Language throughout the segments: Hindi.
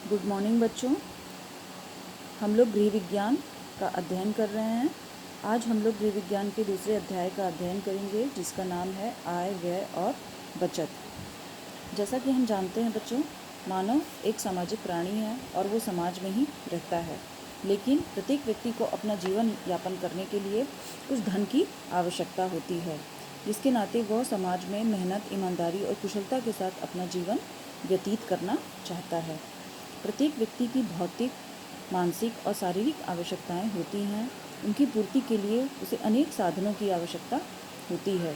गुड मॉर्निंग बच्चों। हम लोग गृह विज्ञान का अध्ययन कर रहे हैं। आज हम लोग गृह विज्ञान के दूसरे अध्याय का अध्ययन करेंगे, जिसका नाम है आय, व्यय और बचत। जैसा कि हम जानते हैं बच्चों, मानव एक सामाजिक प्राणी है और वो समाज में ही रहता है। लेकिन प्रत्येक व्यक्ति को अपना जीवन यापन करने के लिए कुछ धन की आवश्यकता होती है, जिसके नाते वह समाज में मेहनत, ईमानदारी और कुशलता के साथ अपना जीवन व्यतीत करना चाहता है। प्रत्येक व्यक्ति की भौतिक, मानसिक और शारीरिक आवश्यकताएं होती हैं। उनकी पूर्ति के लिए उसे अनेक साधनों की आवश्यकता होती है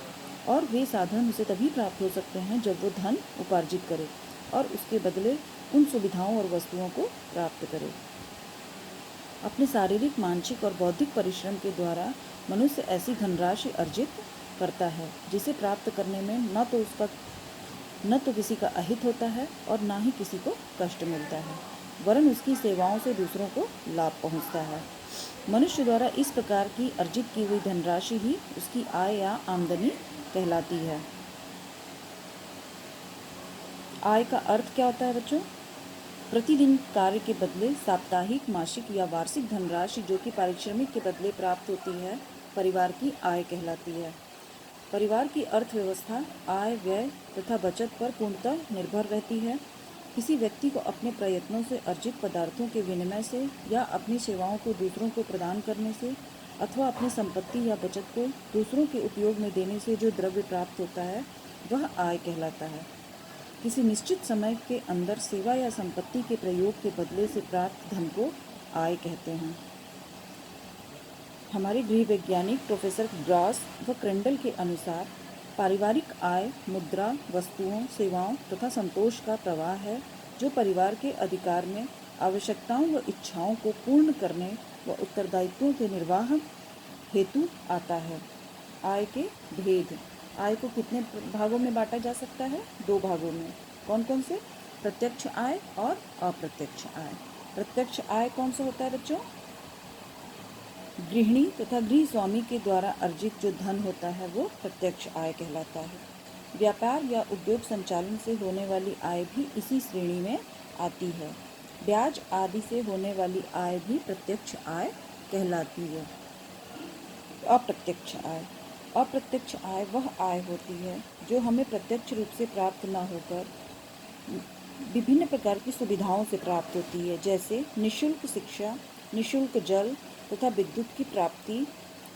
और वे साधन उसे तभी प्राप्त हो सकते हैं जब वो धन उपार्जित करे और उसके बदले उन सुविधाओं और वस्तुओं को प्राप्त करे। अपने शारीरिक, मानसिक और बौद्धिक परिश्रम के द्वारा मनुष्य ऐसी धनराशि अर्जित करता है जिसे प्राप्त करने में न तो किसी का अहित होता है और ना ही किसी को कष्ट मिलता है, वरन उसकी सेवाओं से दूसरों को लाभ पहुंचता है। मनुष्य द्वारा इस प्रकार की अर्जित की हुई धनराशि ही उसकी आय या आमदनी कहलाती है। आय का अर्थ क्या होता है बच्चों? प्रतिदिन कार्य के बदले साप्ताहिक, मासिक या वार्षिक धनराशि जो कि पारिश्रमिक के बदले प्राप्त होती है, परिवार की आय कहलाती है। परिवार की अर्थव्यवस्था आय, व्यय तथा बचत पर पूर्णतः निर्भर रहती है। किसी व्यक्ति को अपने प्रयत्नों से अर्जित पदार्थों के विनिमय से या अपनी सेवाओं को दूसरों को प्रदान करने से अथवा अपनी संपत्ति या बचत को दूसरों के उपयोग में देने से जो द्रव्य प्राप्त होता है, वह आय कहलाता है। किसी निश्चित समय के अंदर सेवा या संपत्ति के प्रयोग के बदले से प्राप्त धन को आय कहते हैं। हमारे गृह वैज्ञानिक प्रोफेसर ग्रास व क्रेंडल के अनुसार पारिवारिक आय मुद्रा, वस्तुओं, सेवाओं तथा संतोष का प्रवाह है जो परिवार के अधिकार में आवश्यकताओं व इच्छाओं को पूर्ण करने व उत्तरदायित्वों के निर्वाह हेतु आता है। आय के भेद। आय को कितने भागों में बांटा जा सकता है? 2 भागों में। कौन कौन से? प्रत्यक्ष आय और अप्रत्यक्ष आय। प्रत्यक्ष आय कौन सा होता है बच्चों? गृहिणी तथा गृह स्वामी के द्वारा अर्जित जो धन होता है वो प्रत्यक्ष आय कहलाता है। व्यापार या उद्योग संचालन से होने वाली आय भी इसी श्रेणी में आती है। ब्याज आदि से होने वाली आय भी प्रत्यक्ष आय कहलाती है। अप्रत्यक्ष आय। अप्रत्यक्ष आय वह आय होती है जो हमें प्रत्यक्ष रूप से प्राप्त न होकर विभिन्न प्रकार की सुविधाओं से प्राप्त होती है, जैसे निःशुल्क शिक्षा, निःशुल्क जल तथा विद्युत की प्राप्ति,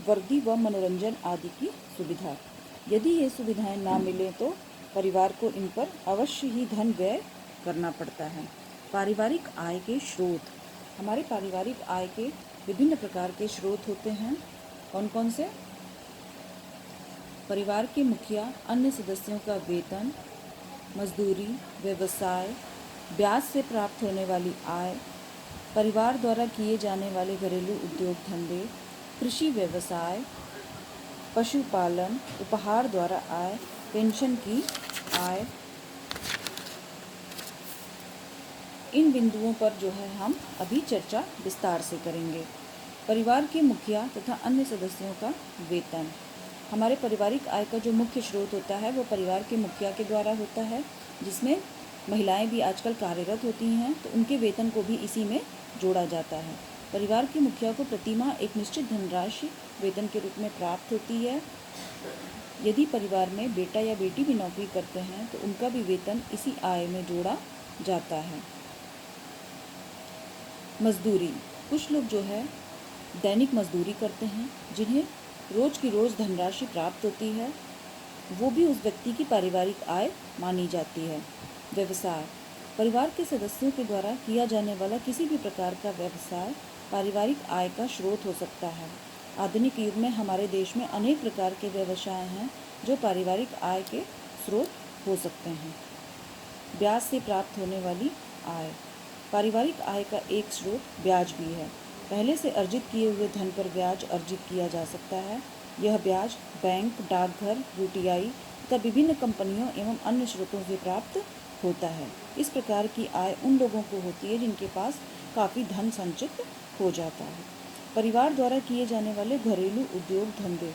वर्दी व मनोरंजन आदि की सुविधा। यदि ये सुविधाएं ना मिलें तो परिवार को इन पर अवश्य ही धन व्यय करना पड़ता है। पारिवारिक आय के स्रोत। हमारे पारिवारिक आय के विभिन्न प्रकार के स्रोत होते हैं। कौन कौन से? परिवार के मुखिया, अन्य सदस्यों का वेतन, मजदूरी, व्यवसाय, ब्याज से प्राप्त होने वाली आय, परिवार द्वारा किए जाने वाले घरेलू उद्योग धंधे, कृषि व्यवसाय, पशुपालन, उपहार द्वारा आय, पेंशन की आय। इन बिंदुओं पर जो है हम अभी चर्चा विस्तार से करेंगे। परिवार के मुखिया तथा अन्य सदस्यों का वेतन। हमारे पारिवारिक आय का जो मुख्य स्रोत होता है वो परिवार के मुखिया के द्वारा होता है, जिसमें महिलाएं भी आजकल कार्यरत होती हैं, तो उनके वेतन को भी इसी में जोड़ा जाता है। परिवार के मुखिया को प्रतिमाह एक निश्चित धनराशि वेतन के रूप में प्राप्त होती है। यदि परिवार में बेटा या बेटी भी नौकरी करते हैं तो उनका भी वेतन इसी आय में जोड़ा जाता है। मजदूरी। कुछ लोग जो है दैनिक मजदूरी करते हैं, जिन्हें रोज की रोज धनराशि प्राप्त होती है, वो भी उस व्यक्ति की पारिवारिक आय मानी जाती है। व्यवसाय। परिवार के सदस्यों के द्वारा किया जाने वाला किसी भी प्रकार का व्यवसाय पारिवारिक आय का स्रोत हो सकता है। आधुनिक युग में हमारे देश में अनेक प्रकार के व्यवसाय हैं जो पारिवारिक आय के स्रोत हो सकते हैं। ब्याज से प्राप्त होने वाली आय। पारिवारिक आय का एक स्रोत ब्याज भी है। पहले से अर्जित किए हुए धन पर ब्याज अर्जित किया जा सकता है। यह ब्याज बैंक, डाकघर, यूटीआई तथा विभिन्न कंपनियों एवं अन्य स्रोतों से प्राप्त होता है। इस प्रकार की आय उन लोगों को होती है जिनके पास काफ़ी धन संचित हो जाता है। परिवार द्वारा किए जाने वाले घरेलू उद्योग धंधे।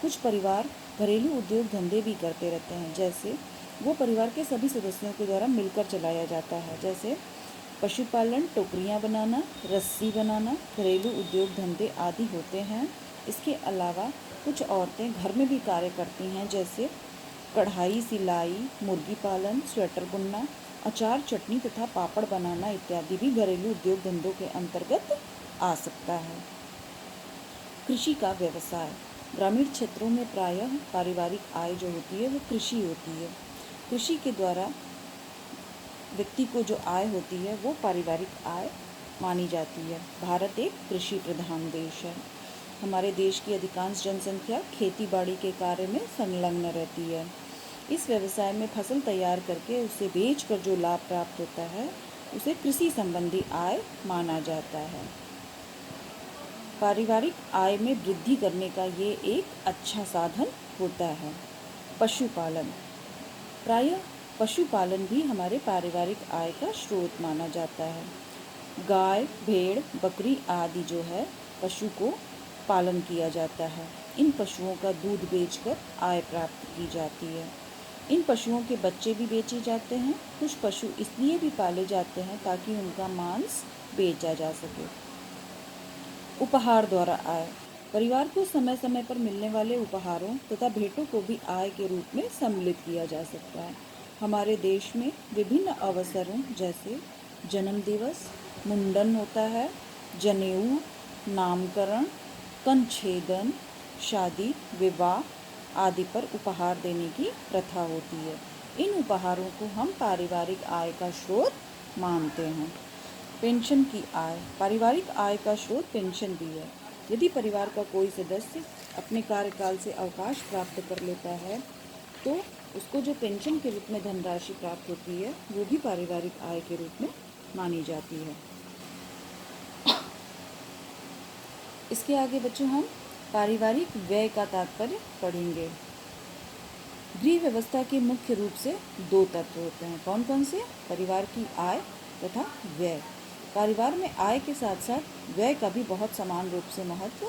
कुछ परिवार घरेलू उद्योग धंधे भी करते रहते हैं, जैसे वो परिवार के सभी सदस्यों के द्वारा मिलकर चलाया जाता है। जैसे पशुपालन, टोकरियाँ बनाना, रस्सी बनाना, घरेलू उद्योग धंधे आदि होते हैं। इसके अलावा कुछ औरतें घर में भी कार्य करती हैं, जैसे कढ़ाई, सिलाई, मुर्गी पालन, स्वेटर बुनना, अचार, चटनी तथा पापड़ बनाना इत्यादि भी घरेलू उद्योग धंधों के अंतर्गत आ सकता है। कृषि का व्यवसाय। ग्रामीण क्षेत्रों में प्रायः पारिवारिक आय जो होती है वो कृषि होती है। कृषि के द्वारा व्यक्ति को जो आय होती है वो पारिवारिक आय मानी जाती है। भारत एक कृषि प्रधान देश है। हमारे देश की अधिकांश जनसंख्या खेती बाड़ी के कार्य में संलग्न रहती है। इस व्यवसाय में फसल तैयार करके उसे बेचकर जो लाभ प्राप्त होता है उसे कृषि संबंधी आय माना जाता है। पारिवारिक आय में वृद्धि करने का ये एक अच्छा साधन होता है। पशुपालन। प्रायः पशुपालन भी हमारे पारिवारिक आय का स्रोत माना जाता है। गाय, भेड़, बकरी आदि जो है पशु को पालन किया जाता है। इन पशुओं का दूध बेचकर आय प्राप्त की जाती है। इन पशुओं के बच्चे भी बेचे जाते हैं। कुछ पशु इसलिए भी पाले जाते हैं ताकि उनका मांस बेचा जा सके। उपहार द्वारा आय। परिवार को समय समय पर मिलने वाले उपहारों तथा भेंटों को भी आय के रूप में सम्मिलित किया जा सकता है। हमारे देश में विभिन्न अवसरों जैसे जन्म दिवस, मुंडन होता है, जनेऊ, नामकरण, कंछेदन, शादी, विवाह आदि पर उपहार देने की प्रथा होती है। इन उपहारों को हम पारिवारिक आय का स्रोत मानते हैं। पेंशन की आय। पारिवारिक आय का स्रोत पेंशन भी है। यदि परिवार का कोई सदस्य अपने कार्यकाल से अवकाश प्राप्त कर लेता है तो उसको जो पेंशन के रूप में धनराशि प्राप्त होती है वो भी पारिवारिक आय के रूप में मानी जाती है। इसके आगे बच्चों हम पारिवारिक व्यय का तात्पर्य पढ़ेंगे। गृह व्यवस्था के मुख्य रूप से दो तत्व होते हैं। कौन कौन से? परिवार की आय तथा व्यय। परिवार में आय के साथ साथ व्यय का भी बहुत समान रूप से महत्व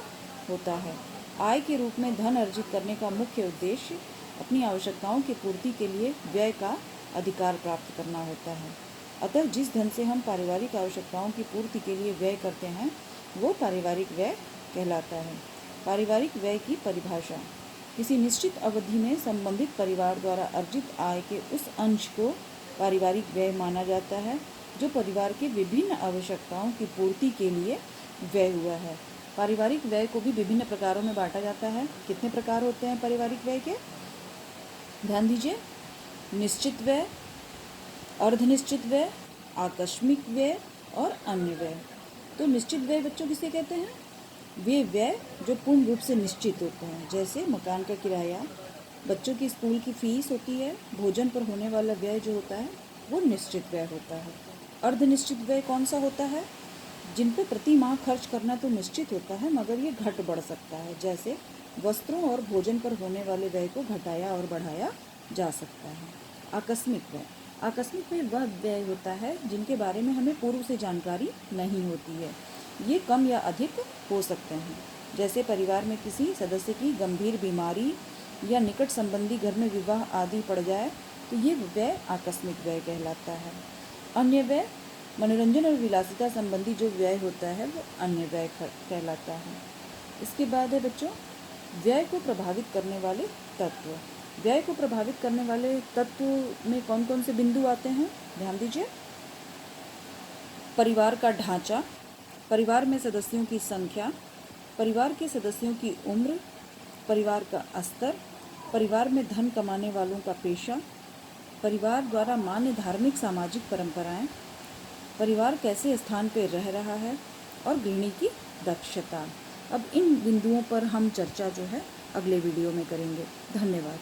होता है। आय के रूप में धन अर्जित करने का मुख्य उद्देश्य अपनी आवश्यकताओं की पूर्ति के लिए व्यय का अधिकार प्राप्त करना होता है। अतः जिस धन से हम पारिवारिक आवश्यकताओं की पूर्ति के लिए व्यय करते हैं वो पारिवारिक व्यय कहलाता है। पारिवारिक व्यय की परिभाषा। किसी निश्चित अवधि में संबंधित परिवार द्वारा अर्जित आय के उस अंश को पारिवारिक व्यय माना जाता है जो परिवार के विभिन्न आवश्यकताओं की पूर्ति के लिए व्यय हुआ है। पारिवारिक व्यय को भी विभिन्न प्रकारों में बांटा जाता है। कितने प्रकार होते हैं पारिवारिक व्यय के? ध्यान दीजिए। निश्चित व्यय, अर्धनिश्चित व्यय, आकस्मिक व्यय और अन्य व्यय। तो निश्चित व्यय बच्चों किसे कहते हैं? वे व्यय जो पूर्ण रूप से निश्चित होते हैं, जैसे मकान का किराया, बच्चों की स्कूल की फीस होती है, भोजन पर होने वाला व्यय जो होता है वो निश्चित व्यय होता है। अर्धनिश्चित व्यय कौन सा होता है? जिन पर प्रति माह खर्च करना तो निश्चित होता है मगर ये घट बढ़ सकता है, जैसे वस्त्रों और भोजन पर होने वाले व्यय को घटाया और बढ़ाया जा सकता है। आकस्मिक व्यय। आकस्मिक व्यय वह व्यय होता है जिनके बारे में हमें पूर्व से जानकारी नहीं होती है। ये कम या अधिक हो सकते हैं, जैसे परिवार में किसी सदस्य की गंभीर बीमारी या निकट संबंधी घर में विवाह आदि पड़ जाए तो ये व्यय आकस्मिक व्यय कहलाता है। अन्य व्यय मनोरंजन और विलासिता संबंधी जो व्यय होता है वो अन्य व्यय कहलाता है। इसके बाद है बच्चों व्यय को प्रभावित करने वाले तत्व। व्यय को प्रभावित करने वाले तत्व में कौन कौन से बिंदु आते हैं? ध्यान दीजिए। परिवार का ढांचा, परिवार में सदस्यों की संख्या, परिवार के सदस्यों की उम्र, परिवार का स्तर, परिवार में धन कमाने वालों का पेशा, परिवार द्वारा मान्य धार्मिक सामाजिक परंपराएं, परिवार कैसे स्थान पर रह रहा है और गृहिणी की दक्षता। अब इन बिंदुओं पर हम चर्चा जो है अगले वीडियो में करेंगे। धन्यवाद।